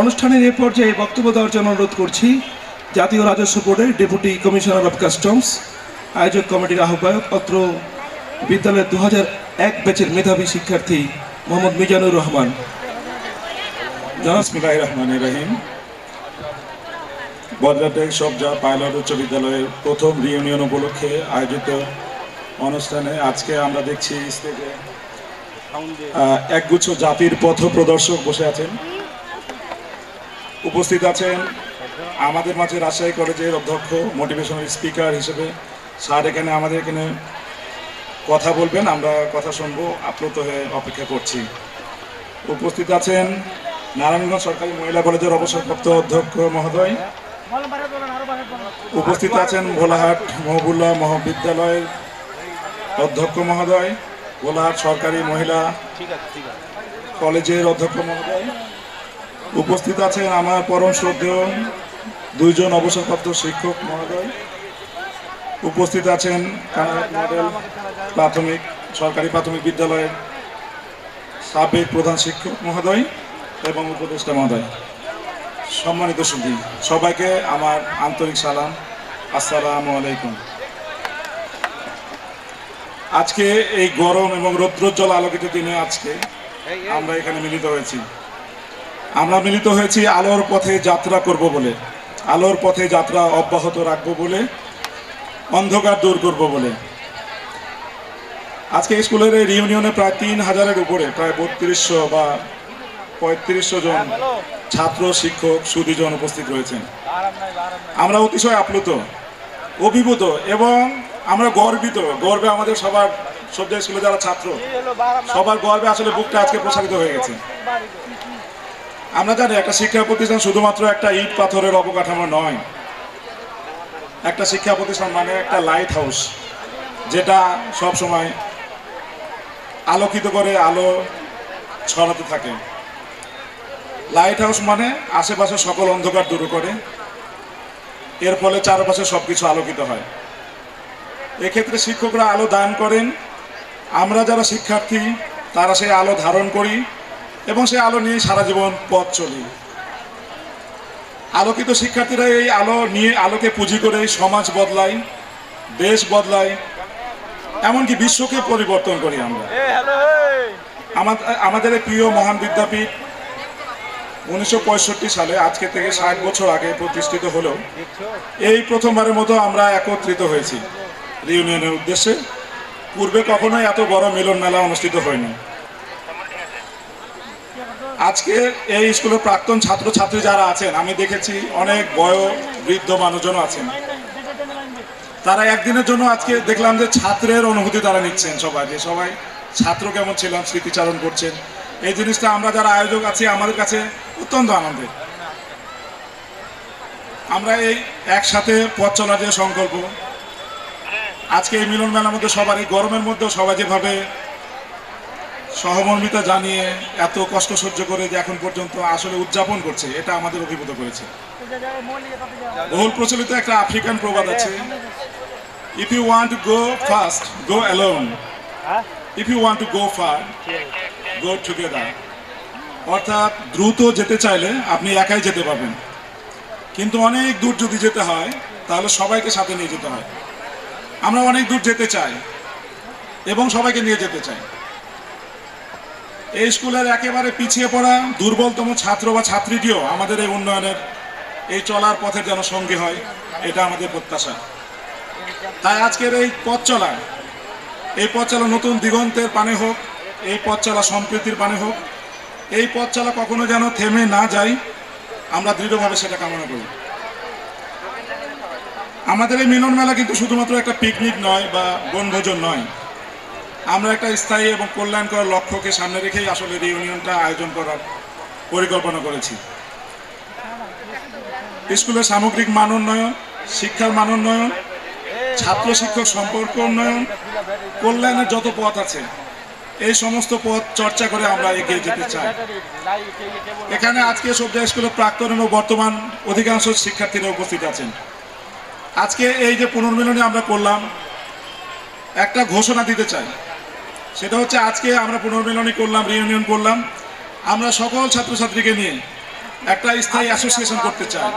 অনুষ্ঠানের এ পর্যায়ে বক্তব্য দেওয়ার জন্য অনুরোধ করছি জাতীয় রাজস্ব বোর্ডের ডেপুটি কমিশনার অফ কাস্টমস, আয়োজক কমিটির আহ্বায়ক, অত্র বিদ্যালয়ের 2001 ব্যাচের মেধাবী শিক্ষার্থী মোহাম্মদ মিজানুর রহমান। বিসমিল্লাহির রহমানির রহিম। বদরাটেক সবজা পাইলট উচ্চ বিদ্যালয়ের প্রথম রিইউনিয়ন উপলক্ষে আয়োজিত অনুষ্ঠানে আজকে আমরা দেখছি স্টেজে একগুচ্ছ জাতির পথ প্রদর্শক বসে আছেন। উপস্থিত আছেন আমাদের মাঝে রাজশাহী কলেজের অধ্যক্ষ, মোটিভেশনাল স্পিকার হিসেবে স্যার আমাদের এখানে কথা বলবেন, আমরা কথা শুনবো, আপ্লুত হয়ে অপেক্ষা করছি। উপস্থিত আছেন নারায়ণগঞ্জ সরকারি মহিলা কলেজের অবসরপ্রাপ্ত অধ্যক্ষ মহোদয়। উপস্থিত আছেন ভোলাহাট মহবুল্লাহ মহাবিদ্যালয়ের অধ্যক্ষ মহোদয়, ভোলাহাট সরকারি মহিলা কলেজের অধ্যক্ষ মহোদয়। উপস্থিত আছেন আমার পরম শ্রদ্ধেয় দুইজন অবসরপ্রাপ্ত শিক্ষক মহোদয়। উপস্থিত আছেন কানাঘাট মডেল সরকারি প্রাথমিক বিদ্যালয়ের সাবেক প্রধান শিক্ষক মহোদয় এবং উপদেষ্টা মহোদয়। সম্মানিত সুধী, সবাইকে আমার আন্তরিক সালাম, আসসালামু আলাইকুম। আজকে এই গরম এবং রৌদ্রোজ্জ্বল আলোকিত দিনে আজকে আমরা এখানে মিলিত হয়েছি। আমরা মিলিত হয়েছি আলোর পথে যাত্রা করব বলে, আলোর পথে যাত্রা অব্যাহত রাখবো বলে, অন্ধকার দূর করব বলে। আজকে স্কুলের এই রিউনিয়নে প্রায় 3000-এর উপরে, প্রায় 3200 বা 3500 জন ছাত্র, শিক্ষক, সুধীজন উপস্থিত রয়েছেন। আমরা অতিশয় আপ্লুত, অভিভূত এবং আমরা গর্বিত। গর্বে আমাদের সবার, সবজা স্কুলে যারা ছাত্র সবার গর্বে আসলে বুকটা আজকে প্রসারিত হয়ে গেছে। আমরা জানি একটা শিক্ষা প্রতিষ্ঠান শুধুমাত্র একটা ইট পাথরের অবকাঠামো নয়। একটা শিক্ষা প্রতিষ্ঠান মানে একটা লাইট হাউস, যেটা সব সময় আলোকিত করে, আলো ছড়াতে থাকে। লাইট হাউস মানে আশেপাশে সকল অন্ধকার দূর করে, এর ফলে চারপাশে সবকিছু আলোকিত হয়। এক্ষেত্রে শিক্ষকরা আলো দান করেন, আমরা যারা শিক্ষার্থী তারা সেই আলো ধারণ করি এবং সেই আলো নিয়ে সারা জীবন পথ চলি। আলোকিত শিক্ষার্থীরা এই আলো নিয়ে, আলোকে পুঁজি করে সমাজ বদলায়, দেশ বদলায়, এমনকি বিশ্বকে পরিবর্তন করি আমরা। আমাদের এই প্রিয় মহান বিদ্যাপীঠ 1965 সালে, আজকে থেকে 60 বছর আগে প্রতিষ্ঠিত হলেও এই প্রথমবারের মতো আমরা একত্রিত হয়েছি রিউনিয়নের উদ্দেশ্যে। পূর্বে কখনোই এত বড় মিলন মেলা অনুষ্ঠিত হয়নি। আজকে এই স্কুলের প্রাক্তন ছাত্রছাত্রী যারা আছেন, আমি দেখেছি অনেক বয়োবৃদ্ধ মানুষজন আছেন। তারা একদিনের জন্য আজকে দেখলাম যে ছাত্রের অনুভূতি তারা নিচ্ছেন, সবাই ছাত্র কেমন ছিলাম স্মৃতিচারণ করছেন। এই জিনিসটা আমরা যারা আয়োজক আছি আমাদের কাছে অত্যন্ত আনন্দের। আমরা এই একসাথে পথ চলার যে সংকল্প, আজকে এই মিলন মেলার মধ্যে সবার, এই গরমের মধ্যেও সবাই যেভাবে সহমর্মিতা জানিয়ে এত কষ্ট সহ্য করে যে এখন পর্যন্ত আসলে উদযাপন করছে, এটা আমাদের অভিভূত করেছে। বহুল প্রচলিত একটা আফ্রিকান প্রবাদ আছে, if you want to go fast go alone, if you want to go far go together. অর্থাৎ দ্রুত যেতে চাইলে আপনি একাই যেতে পারবেন, কিন্তু অনেক দূর যদি যেতে হয় তাহলে সবাইকে সাথে নিয়ে যেতে হয়। আমরা অনেক দূর যেতে চাই এবং সবাইকে নিয়ে যেতে চাই। এই স্কুলের একেবারে পিছিয়ে পড়া দুর্বলতম ছাত্র বা ছাত্রীটিও আমাদের এই উন্নয়নের, এই চলার পথে যেন সঙ্গী হয়, এটা আমাদের প্রত্যাশা। তাই আজকের এই পথ চলা, এই পথ চলা নতুন দিগন্তের পানে হোক, এই পথ চলা সম্প্রীতির পানে হোক, এই পথ চলা কখনো যেন থেমে না যায়, আমরা দৃঢ়ভাবে সেটা কামনা করি। আমাদের এই মিলন মেলা কিন্তু শুধুমাত্র একটা পিকনিক নয় বা বনভোজন নয়। আমরা একটা স্থায়ী এবং কল্যাণকর লক্ষ্যকে সামনে রেখেই আসলে রিউনিয়নটা আয়োজন করার পরিকল্পনা করেছি। স্কুলের সামগ্রিক মান উন্নয়ন, শিক্ষার মান উন্নয়ন, ছাত্র শিক্ষক সম্পর্ক উন্নয়ন, কল্যাণের যত পথ আছে এই সমস্ত পথ চর্চা করে আমরা এগিয়ে যেতে চাই। এখানে আজকে সবজা স্কুলের প্রাক্তন এবং বর্তমান অধিকাংশ শিক্ষার্থীরা উপস্থিত আছেন। আজকে এই যে পুনর্মিলনী আমরা করলাম, একটা ঘোষণা দিতে চাই, সেটা হচ্ছে আজকে আমরা পুনর্মিলনী করলাম, রিউনিয়ন করলাম, আমরা সকল ছাত্রছাত্রীকে নিয়ে একটা স্থায়ী অ্যাসোসিয়েশন করতে চাই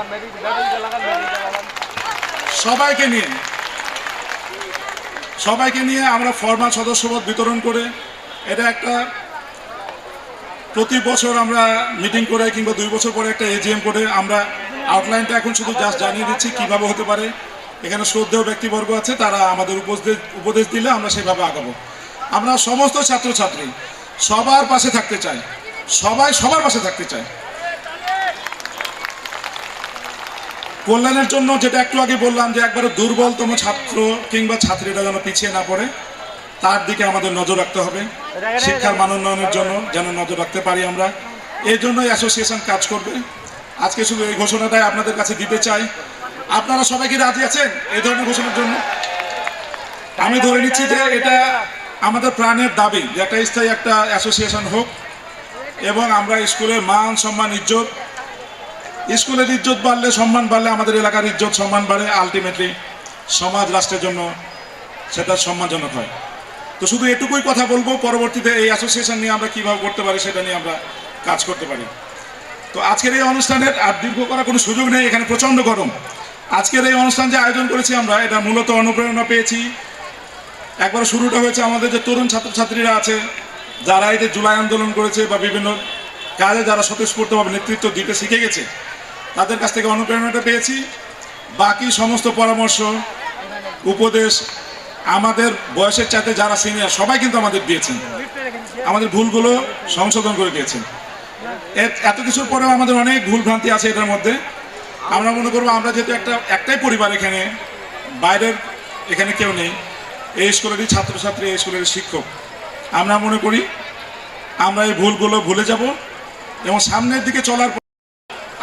সবাইকে নিয়ে আমরা ফরমাল সদস্যপদ বিতরণ করে এটা একটা প্রতি বছর আমরা মিটিং করে কিংবা 2 বছর পরে একটা এজিএম করে আমরা আউটলাইনটা এখন শুধু জাস্ট জানিয়ে দিচ্ছি কিভাবে হতে পারে। এখানে শ্রদ্ধেয় ব্যক্তিবর্গ আছে, তারা আমাদের উপদেশ দিলে আমরা সেভাবে আগাবো। আমরা সমস্ত ছাত্রছাত্রী সবার পাশে থাকতে চাই, সবার পাশে থাকতে চাই। কল্যাণের জন্য যেটা একটু আগে বললাম যে একবারে দুর্বলতম ছাত্র কিংবা ছাত্রীরা যেন পিছিয়ে না পড়ে, তার দিকে আমাদের নজর রাখতে হবে। শিক্ষার মান উন্নয়নের জন্য যেন নজর রাখতে পারি আমরা, এই জন্যই অ্যাসোসিয়েশন কাজ করবে। আজকে শুধু এই ঘোষণাটাই আপনাদের কাছে দিতে চাই। আপনারা সবাই কি রাজি আছেন এই ধরনের ঘোষণার জন্য? আমি ধরে নিচ্ছি যে এটা আমাদের প্রাণের দাবি যে একটা স্থায়ী একটা অ্যাসোসিয়েশন হোক এবং আমরা স্কুলের মান সম্মান ইজ্জত, স্কুলের ইজ্জত বাড়লে সম্মান বাড়লে আমাদের এলাকার ইজ্জত সম্মান বাড়ে, আলটিমেটলি সমাজ রাষ্ট্রের জন্য সেটা সম্মানজনক হয়। তো শুধু এটুকুই কথা বলবো, পরবর্তীতে এই অ্যাসোসিয়েশন নিয়ে আমরা কীভাবে করতে পারি সেটা নিয়ে আমরা কাজ করতে পারি। তো আজকের এই অনুষ্ঠানের আর দীর্ঘ করার কোনো সুযোগ নেই, এখানে প্রচণ্ড গরম। আজকের এই অনুষ্ঠান যে আয়োজন করেছি আমরা, এটা মূলত অনুপ্রেরণা পেয়েছি। একবার শুরুটা হয়েছে আমাদের যে তরুণ ছাত্রছাত্রীরা আছে, যারা এই যে জুলাই আন্দোলন করেছে বা বিভিন্ন কাজে যারা স্বতঃস্ফূর্তভাবে নেতৃত্ব দিতে শিখে গেছে, তাদের কাছ থেকে অনুপ্রেরণাটা পেয়েছি। বাকি সমস্ত পরামর্শ উপদেশ আমাদের বয়সের চাইতে যারা সিনিয়র সবাই কিন্তু আমাদের দিয়েছেন, আমাদের ভুলগুলো সংশোধন করে দিয়েছেন। এত কিছুর পরেও আমাদের অনেক ভুল ভ্রান্তি আছে এটার মধ্যে। আমরা মনে করবো আমরা যেহেতু একটাই পরিবার, এখানে বাইরের এখানে কেউ নেই, এই স্কুলেরই ছাত্রছাত্রী, এই স্কুলের শিক্ষক, আমরা মনে করি আমরা এই ভুলগুলো ভুলে যাব এবং সামনের দিকে চলার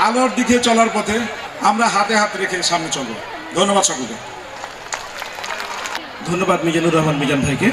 আলোর দিকে চলার পথে আমরা হাতে হাত রেখে সামনে চলব। ধন্যবাদ সকলকে। ধন্যবাদ মিজানুর রহমান মিজান ভাইকে।